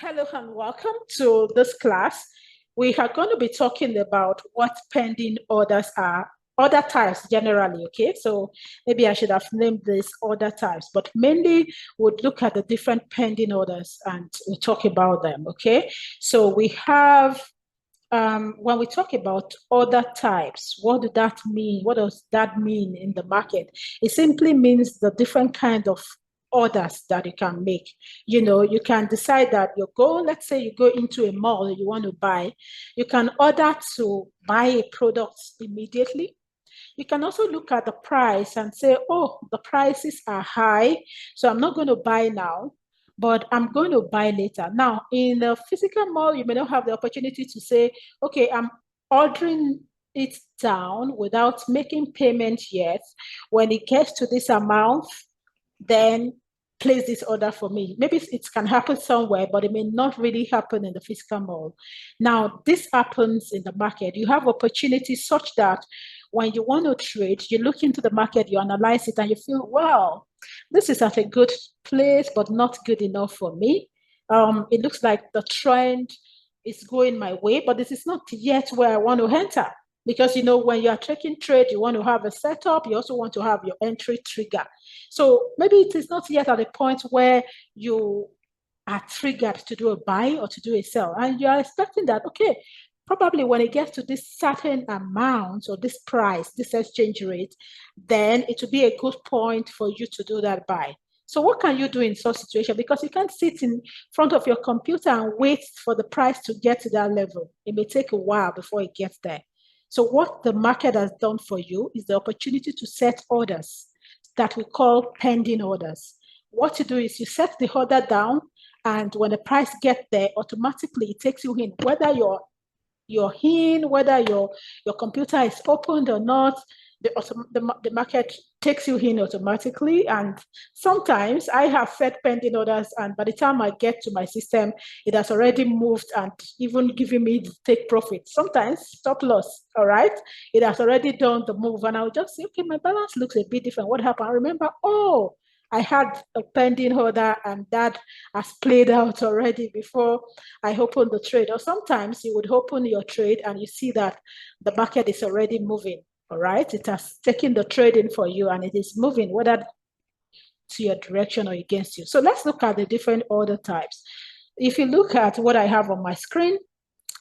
Hello and welcome to this class. We are going to be talking about what pending orders are, order types generally, okay? So maybe I should have named this order types, but mainly we'll look at the different pending orders and we'll talk about them, okay? So we have, when we talk about order types, what does that mean? What does that mean in the market? It simply means the different kind of orders that you can make. You can decide that let's say you go into a mall, you want to buy, you can order to buy a product immediately. You can also look at the price and say, oh, the prices are high, so I'm not going to buy now, but I'm going to buy later. Now, in a physical mall, you may not have the opportunity to say, okay, I'm ordering it down without making payment yet. When it gets to this amount, then place this order for me. Maybe it can happen somewhere, but it may not really happen in the physical mall. Now, this happens in the market. You have opportunities such that when you want to trade, you look into the market, you analyze it, and you feel, wow, this is at a good place, but not good enough for me. It looks like the trend is going my way, but this is not yet where I want to enter. Because, when you're taking trade, you want to have a setup. You also want to have your entry trigger. So maybe it is not yet at a point where you are triggered to do a buy or to do a sell. And you are expecting that, okay, probably when it gets to this certain amount or this price, this exchange rate, then it will be a good point for you to do that buy. So what can you do in such situation? Because you can't sit in front of your computer and wait for the price to get to that level. It may take a while before it gets there. So what the market has done for you is the opportunity to set orders that we call pending orders. What you do is you set the order down, and when the price gets there, automatically it takes you in, whether you're in, whether your computer is opened or not, the market takes you in automatically. And sometimes I have set pending orders, and by the time I get to my system, it has already moved and even given me the take profit. Sometimes stop loss, all right? It has already done the move, and I'll just say, okay, my balance looks a bit different. What happened? I remember, oh, I had a pending order and that has played out already before I open the trade. Or sometimes you would open your trade and you see that the market is already moving. All right, it has taken the trading for you and it is moving, whether to your direction or against you. So let's look at the different order types. If you look at what I have on my screen,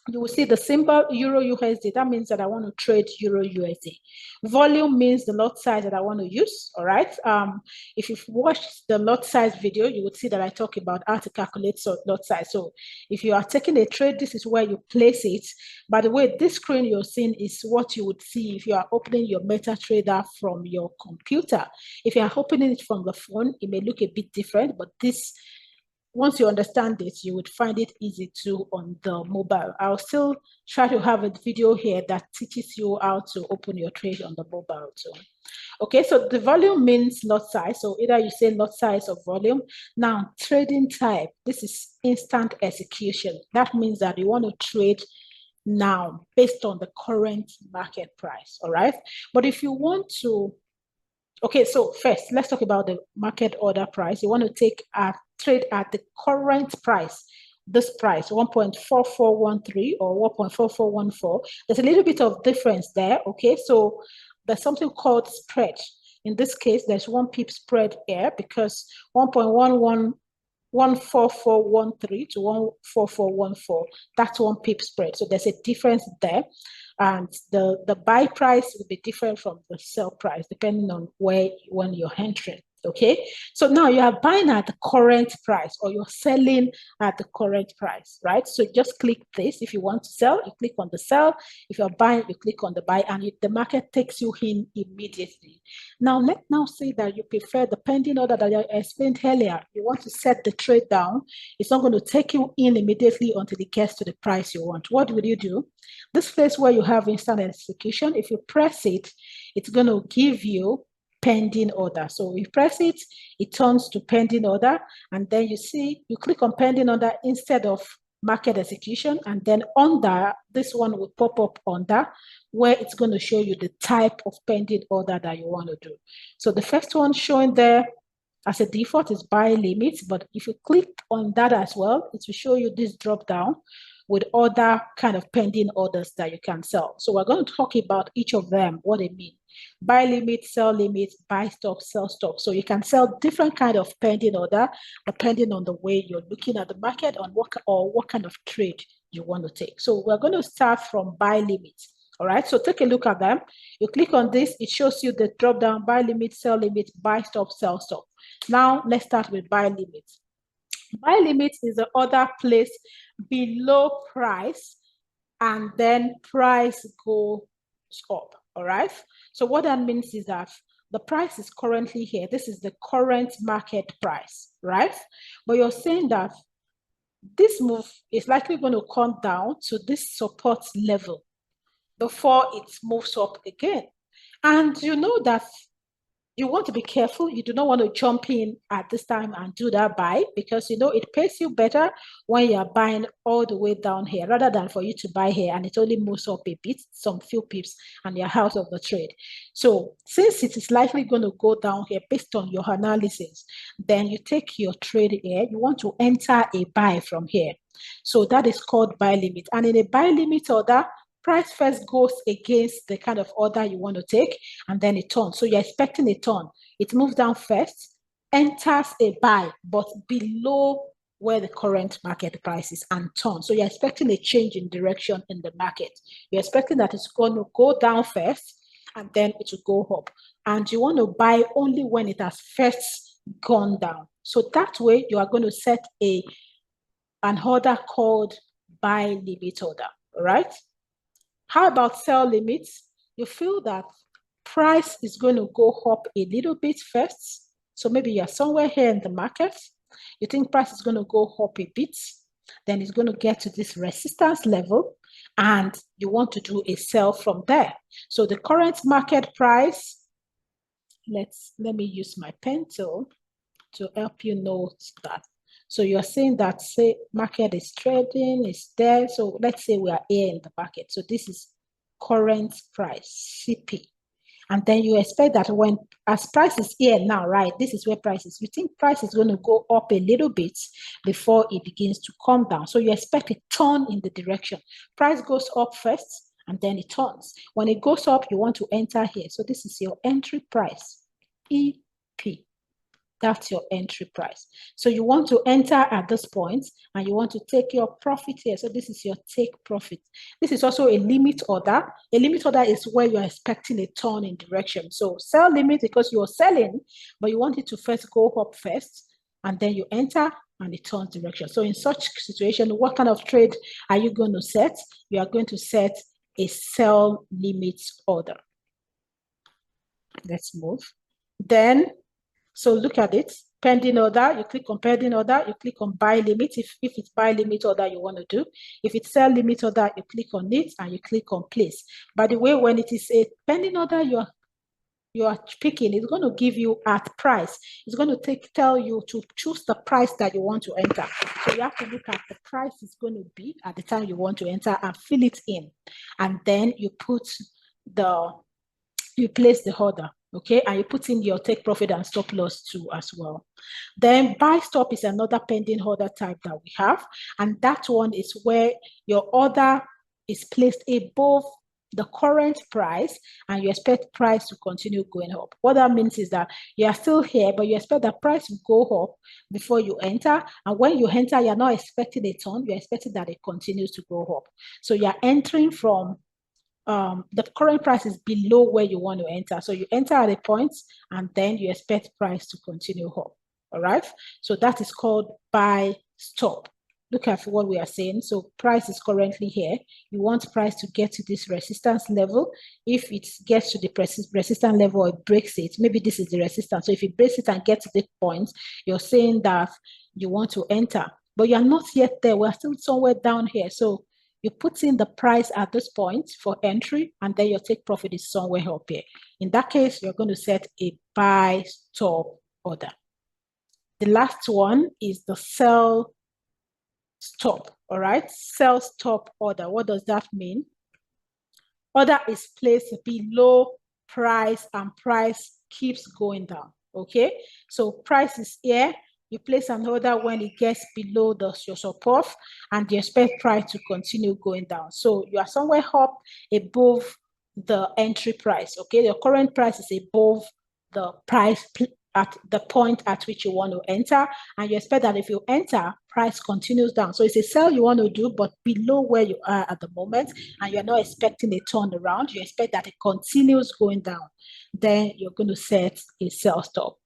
you will see the symbol Euro USD. That means that I want to trade Euro USD. Volume means the lot size that I want to use. All right. If you've watched the lot size video, you would see that I talk about how to calculate lot size. So if you are taking a trade, this is where you place it. By the way, this screen you're seeing is what you would see if you are opening your MetaTrader from your computer. If you are opening it from the phone, it may look a bit different, but once you understand it, you would find it easy too on the mobile. I'll still try to have a video here that teaches you how to open your trade on the mobile too. Okay, so the volume means lot size. So either you say lot size or volume. Now, trading type, this is instant execution. That means that you want to trade now based on the current market price, all right? But if you want to, okay, so first, let's talk about the market order price. You want to take a trade at the current price, this price, 1.4413 or 1.4414. There's a little bit of difference there, okay? So there's something called spread. In this case, there's 1 pip spread here because 1.14413 to 14414, that's 1 pip spread. So there's a difference there. And the buy price will be different from the sell price, depending on when you're entering. Okay, so now you are buying at the current price or you're selling at the current price, right? So just click this. If you want to sell, you click on the sell. If you're buying, you click on the buy, and the market takes you in immediately. Now, let's now say that you prefer the pending order that I explained earlier. You want to set the trade down. It's not going to take you in immediately until it gets to the price you want. What will you do? This place where you have instant execution, if you press it, it's going to give you pending order. So you press it, it turns to pending order, and then you click on pending order instead of market execution, and then under this one will pop up under where it's going to show you the type of pending order that you want to do. So the first one showing there as a default is buy limit, but if you click on that as well, it will show you this drop down with other kind of pending orders that you can sell. So we're going to talk about each of them, what they mean. Buy limit, sell limit, buy stop, sell stop. So you can sell different kind of pending order depending on the way you're looking at the market on what kind of trade you want to take. So we're going to start from buy limit. All right, so take a look at them. You click on this, it shows you the drop down, buy limit, sell limit, buy stop, sell stop. Now let's start with buy limit. Buy limit is the order placed below price and then price goes up. All right, so what that means is that the price is currently here. This is the current market price, right? But you're saying that this move is likely going to come down to this support level before it moves up again. And you know that you want to be careful. You do not want to jump in at this time and do that buy, because you know it pays you better when you're buying all the way down here rather than for you to buy here and it only moves up a bit, some few pips, and you're out of the trade. So since it is likely going to go down here based on your analysis, then you take your trade here. You want to enter a buy from here. So that is called buy limit. And in a buy limit order, price first goes against the kind of order you want to take, and then it turns. So you're expecting a turn. It moves down first, enters a buy, but below where the current market price is, and turns. So you're expecting a change in direction in the market. You're expecting that it's going to go down first, and then it will go up. And you want to buy only when it has first gone down. So that way, you are going to set an order called buy limit order, all right? How about sell limits? You feel that price is going to go up a little bit first. So maybe you're somewhere here in the market. You think price is going to go up a bit. Then it's going to get to this resistance level. And you want to do a sell from there. So the current market price, let me use my pen tool to help you note that. So you're saying that, say, market is trading, is there. So let's say we are here in the market. So this is current price, CP. And then you expect that when, as price is here now, right, this is where price is. You think price is going to go up a little bit before it begins to come down. So you expect a turn in the direction. Price goes up first, and then it turns. When it goes up, you want to enter here. So this is your entry price, EP. That's your entry price. So you want to enter at this point and you want to take your profit here. So this is your take profit. This is also a limit order. A limit order is where you're expecting a turn in direction. So sell limit because you're selling, but you want it to first go up first and then you enter and it turns direction. So in such situation, what kind of trade are you going to set? You are going to set a sell limit order. Let's move. Then so look at it, pending order, you click on pending order, you click on buy limit if it's buy limit order you want to do. If it's sell limit order, you click on it and you click on place. By the way, when it is a pending order you are picking, it's going to give you at price. It's going to tell you to choose the price that you want to enter. So you have to look at the price is going to be at the time you want to enter and fill it in. And then you place the order. Okay, and you put in your take profit and stop loss too as well. Then buy stop is another pending order type that we have, and that one is where your order is placed above the current price and you expect price to continue going up. What that means is that you are still here, but you expect the price will go up before you enter, and when you enter, you're not expecting a turn, you're expecting that it continues to go up. So you're entering from the current price is below where you want to enter. So you enter at a point and then you expect price to continue up. All right. So that is called buy stop. Look at what we are saying. So price is currently here. You want price to get to this resistance level. If it gets to the resistance level or it breaks it, maybe this is the resistance. So if it breaks it and gets to the point, you're saying that you want to enter, but you're not yet there. We're still somewhere down here. So you put in the price at this point for entry, and then your take profit is somewhere up here. In that case, you're going to set a buy stop order. The last one is the sell stop, all right? Sell stop order. What does that mean? Order is placed below price and price keeps going down. Okay, so price is here. You place an order when it gets below your support, and you expect price to continue going down. So you are somewhere up above the entry price. Okay, your current price is above the price at the point at which you want to enter, and you expect that if you enter, price continues down. So it's a sell you want to do, but below where you are at the moment, and you're not expecting a turnaround. You expect that it continues going down. Then you're going to set a sell stop.